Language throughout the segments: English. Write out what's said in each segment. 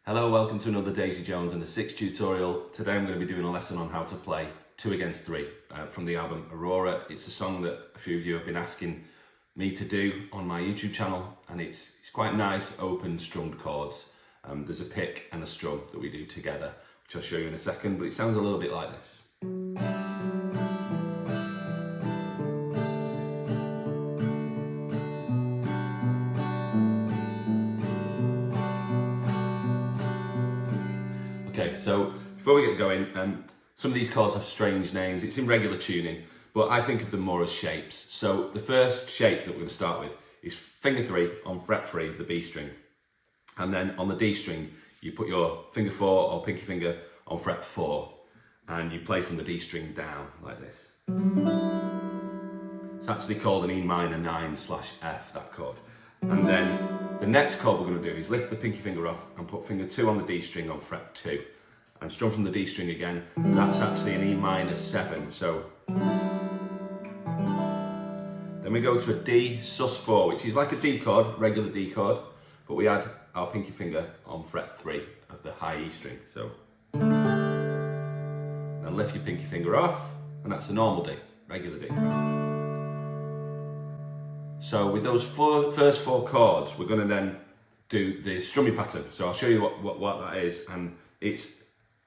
Hello, welcome to another Daisy Jones and the 6th tutorial. Today I'm going to be doing a lesson on how to play 2 Against 3 from the album Aurora. It's a song that a few of you have been asking me to do on my YouTube channel, and it's quite nice open strummed chords. There's a pick and a strum that we do together, which I'll show you in a second, but it sounds a little bit like this. Okay, so before we get going, some of these chords have strange names. It's in regular tuning, but I think of them more as shapes. So the first shape that we're going to start with is finger 3 on fret 3 of the B string. And then on the D string, you put your finger 4 or pinky finger on fret 4, and you play from the D string down like this. It's actually called an E minor 9/F, that chord. And then the next chord we're going to do is lift the pinky finger off and put finger 2 on the D string on fret 2 and strum from the D string again. That's actually an E minor 7. So then we go to a D sus4, which is like a D chord, regular D chord, but we add our pinky finger on fret 3 of the high E string. So then lift your pinky finger off, and that's a normal D, regular D. So with those first four chords, we're going to then do the strumming pattern. So I'll show you what that is, and it's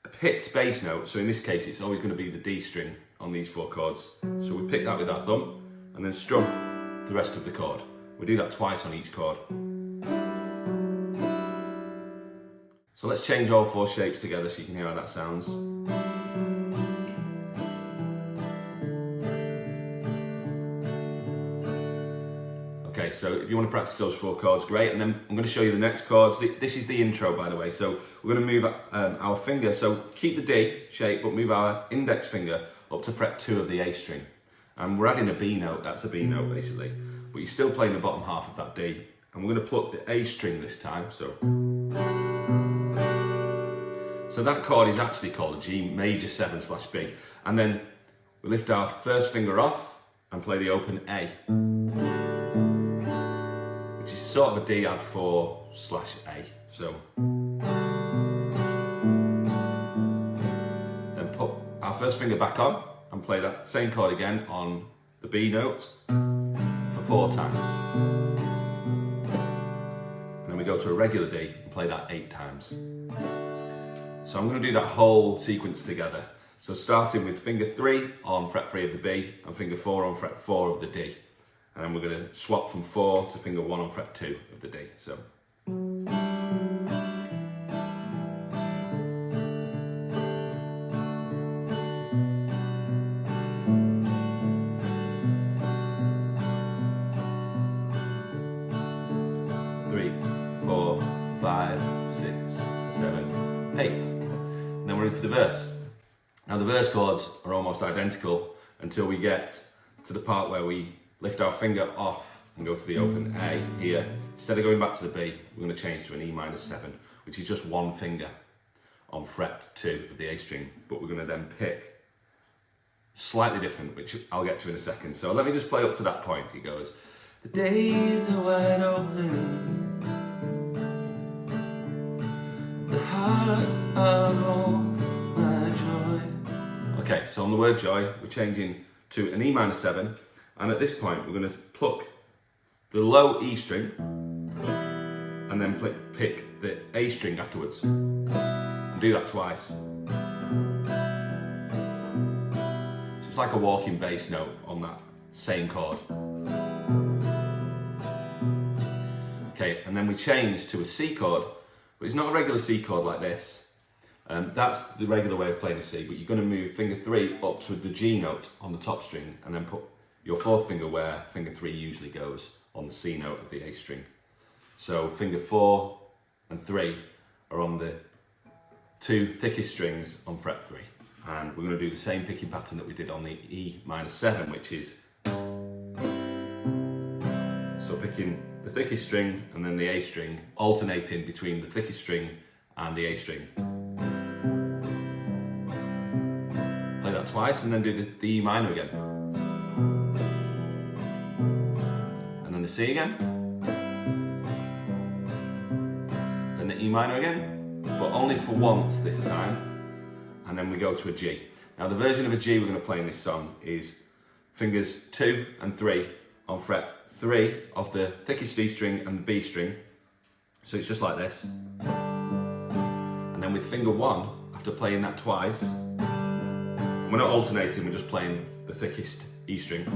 a picked bass note. So in this case, it's always going to be the D string on these 4 chords. So we pick that with our thumb, and then strum the rest of the chord. We do that twice on each chord. So let's change all 4 shapes together so you can hear how that sounds. Okay, so if you want to practice those 4 chords, great. And then I'm going to show you the next chords. This is the intro, by the way. So we're going to move our finger. So keep the D shape, but move our index finger up to fret 2 of the A string. And we're adding a B note. That's a B note, basically. But you're still playing the bottom half of that D. And we're going to pluck the A string this time. So that chord is actually called a G major 7/B. And then we lift our first finger off and play the open A. Sort of a D add 4/A. So then put our first finger back on and play that same chord again on the B note for 4 times. And then we go to a regular D and play that 8 times. So I'm going to do that whole sequence together. So starting with finger 3 on fret 3 of the B and finger 4 on fret 4 of the D. And then we're going to swap from 4 to finger 1 on fret 2 of the D. So. 3, 4, 5, 6, 7, 8. And then we're into the verse. Now the verse chords are almost identical until we get to the part where we lift our finger off and go to the open A here. Instead of going back to the B, we're going to change to an E minor 7, which is just 1 finger on fret 2 of the A string. But we're going to then pick slightly different, which I'll get to in a second. So let me just play up to that point. It goes, the days are wide open, the heart of all my joy. Okay, so on the word joy, we're changing to an E minor 7. And at this point, we're going to pluck the low E string and then pick the A string afterwards. And do that twice. So it's like a walking bass note on that same chord. Okay, and then we change to a C chord, but it's not a regular C chord like this. That's the regular way of playing a C, but you're going to move finger 3 up to the G note on the top string and then put your 4th finger where finger 3 usually goes on the C note of the A string. So finger 4 and 3 are on the 2 thickest strings on fret 3. And we're going to do the same picking pattern that we did on the E minor 7, which is so picking the thickest string and then the A string, alternating between the thickest string and the A string. Play that twice and then do the E minor again. And then the C again. Then the E minor again. but only for once this time, and then we go to a G. Now the version of a G we're going to play in this song is fingers 2 and 3 on fret 3 of the thickest D string and the B string. So it's just like this. And then with finger 1, after playing that twice, we're not alternating, we're just playing the thickest E string.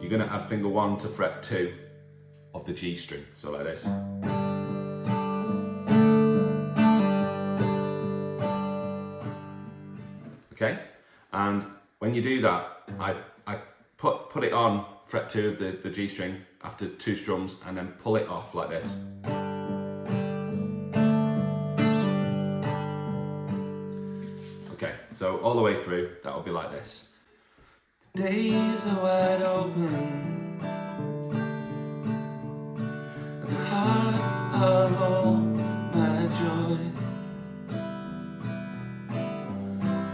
You're going to add finger 1 to fret 2 of the G string, so like this. Okay, and when you do that, I put it on fret 2 of the G string after 2 strums and then pull it off like this. Okay, so all the way through, that'll be like this. The days are wide open, at the heart of all my joy,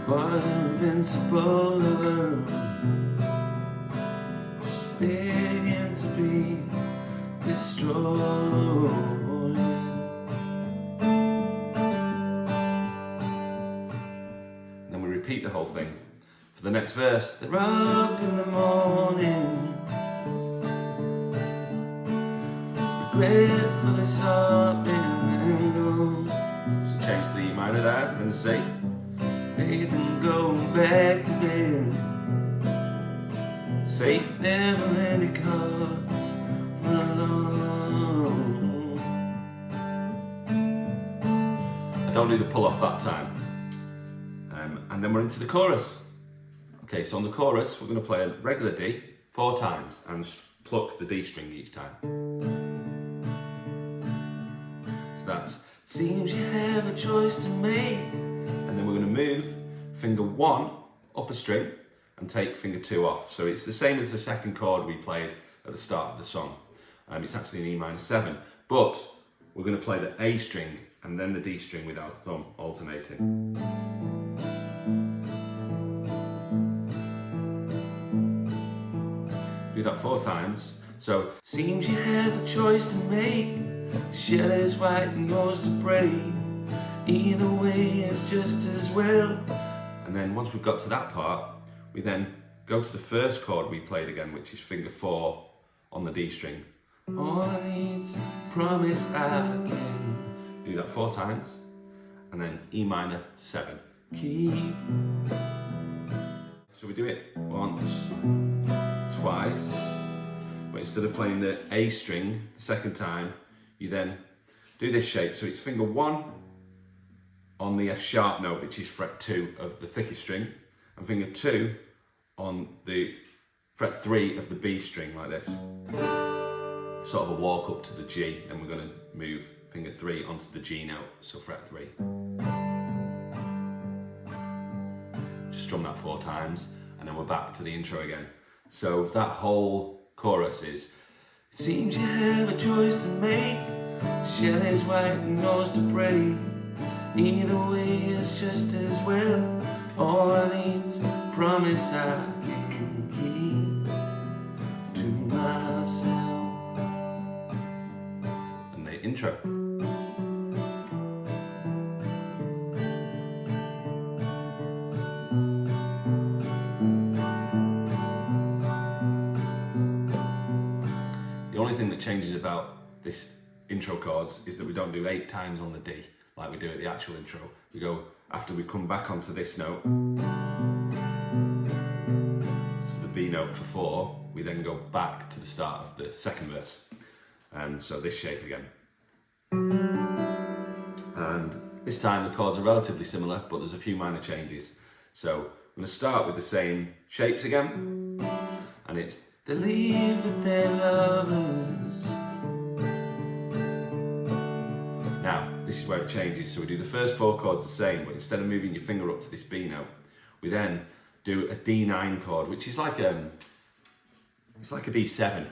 but invincible love is beginning to be destroyed. Then we repeat the whole thing. For the next verse, they're up in the morning, regretfully sobbing and gone. So change to the E minor there, and the C. Made them go back to bed. See, never really comes for long. I don't do the pull off that time. And then we're into the chorus. Okay, so on the chorus, we're going to play a regular D 4 times and pluck the D string each time. So that's, seems you have a choice to make. And then we're going to move finger 1 up a string and take finger 2 off. So it's the same as the second chord we played at the start of the song. It's actually an E minor 7, but we're going to play the A string and then the D string with our thumb alternating. Do that 4 times. So, seems you have a choice to make. The shell is white and yours to break. Either way is just as well. And then once we've got to that part, we then go to the first chord we played again, which is finger 4 on the D string. All I need's promise I can. Do that 4 times. And then E minor 7. Keep. So we do it once, twice, but instead of playing the A string the second time, you then do this shape. So it's finger 1 on the F sharp note, which is fret 2 of the thickest string, and finger 2 on the fret 3 of the B string, like this. Sort of a walk up to the G, and we're going to move finger 3 onto the G note, so fret 3. Just strum that 4 times, and then we're back to the intro again. So that whole chorus is, it seems you have a choice to make. The shell is white and yours to break. Either way is just as well. All I need's a promise I can keep to myself. And the intro. The only thing that changes about this intro chords is that we don't do 8 times on the D like we do at the actual intro. We go, after we come back onto this note, so the B note for 4, we then go back to the start of the second verse. So this shape again. And this time the chords are relatively similar, but there's a few minor changes. So I'm going to start with the same shapes again, and it's, they leave with their lovers. Now, this is where it changes. So we do the first 4 chords the same, but instead of moving your finger up to this B note, we then do a D9 chord, which is like it's like a D7,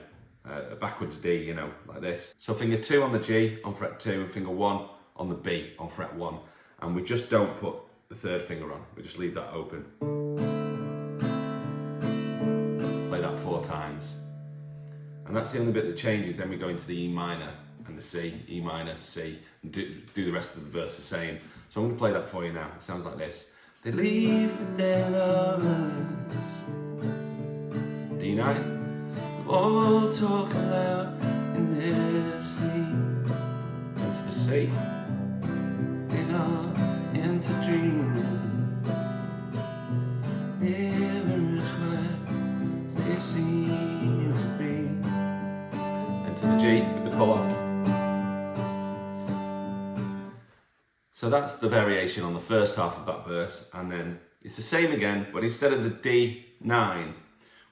a backwards D, you know, like this. So finger 2 on the G on fret 2, and finger 1 on the B on fret 1, and we just don't put the 3rd finger on. We just leave that open. Play that 4 times, and that's the only bit that changes. Then we go into the E minor, and and the C, E minor, C, and do the rest of the verse the same. So I'm going to play that for you now. It sounds like this. They leave with their lovers, D9, all talk loud in their sleep, into the C, they are into dreaming, never as quiet as they seem to be, into the G with the pull off. So that's the variation on the first half of that verse, and then it's the same again, but instead of the D9,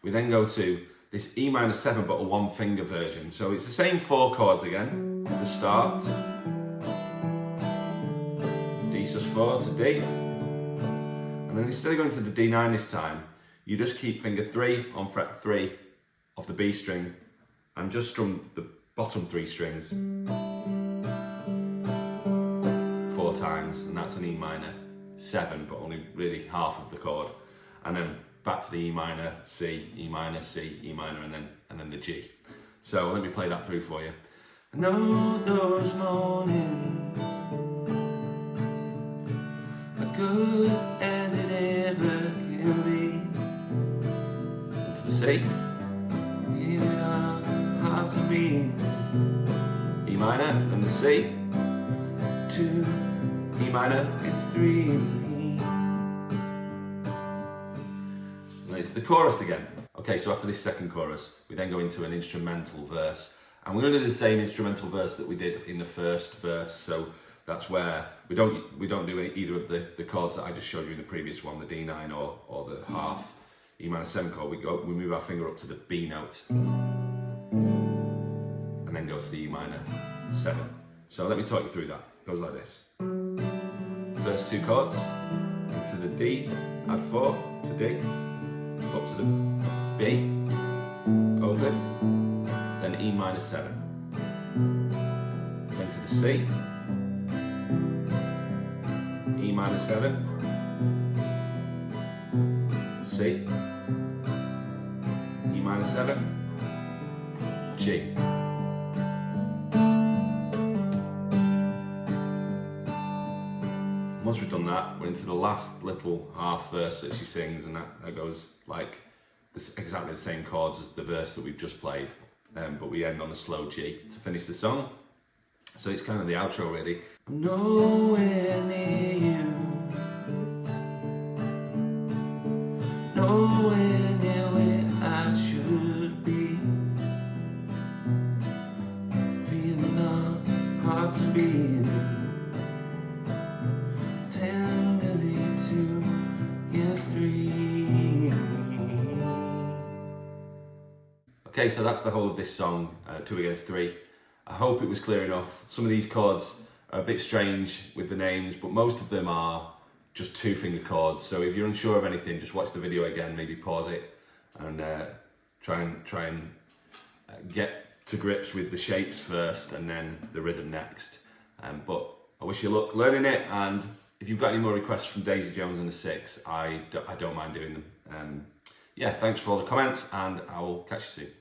we then go to this E minor 7, but a one finger version. So it's the same 4 chords again to start. D sus4 to D. And then instead of going to the D9 this time, you just keep finger 3 on fret 3 of the B string and just strum the bottom 3 strings 4 times, and that's an E minor 7, but only really half of the chord. And then back to the E minor, C, E minor, C, E minor, and then the G. So let me play that through for you. I know those mornings are good as it ever can be. Into the C, in our hearts to be. E minor and the C, 2, E minor, it's 3. It's the chorus again. Okay, so after this second chorus, we then go into an instrumental verse. And we're going to do the same instrumental verse that we did in the first verse. So that's where we don't do either of the chords that I just showed you in the previous one, the D9 or the half E minor 7 chord. We move our finger up to the B note and then go to the E minor 7. So let me talk you through that. It goes like this. First 2 chords, into the D, add 4 to D, up to the B, open, then E minor 7, then to the C, E minor 7, C, E minor 7, G. Once we've done that, we're into the last little half verse that she sings, and that goes like exactly the same chords as the verse that we've just played, but we end on a slow G to finish the song. So it's kind of the outro really. I'm nowhere near you, nowhere near where I should be, feeling hard to be. Okay, so that's the whole of this song, 2 against 3. I hope it was clear enough. Some of these chords are a bit strange with the names, but most of them are just 2 finger chords. So if you're unsure of anything, just watch the video again, maybe pause it and try and get to grips with the shapes first and then the rhythm next. But I wish you luck learning it, and if you've got any more requests from Daisy Jones and the Six, I don't mind doing them. Yeah, thanks for all the comments, and I will catch you soon.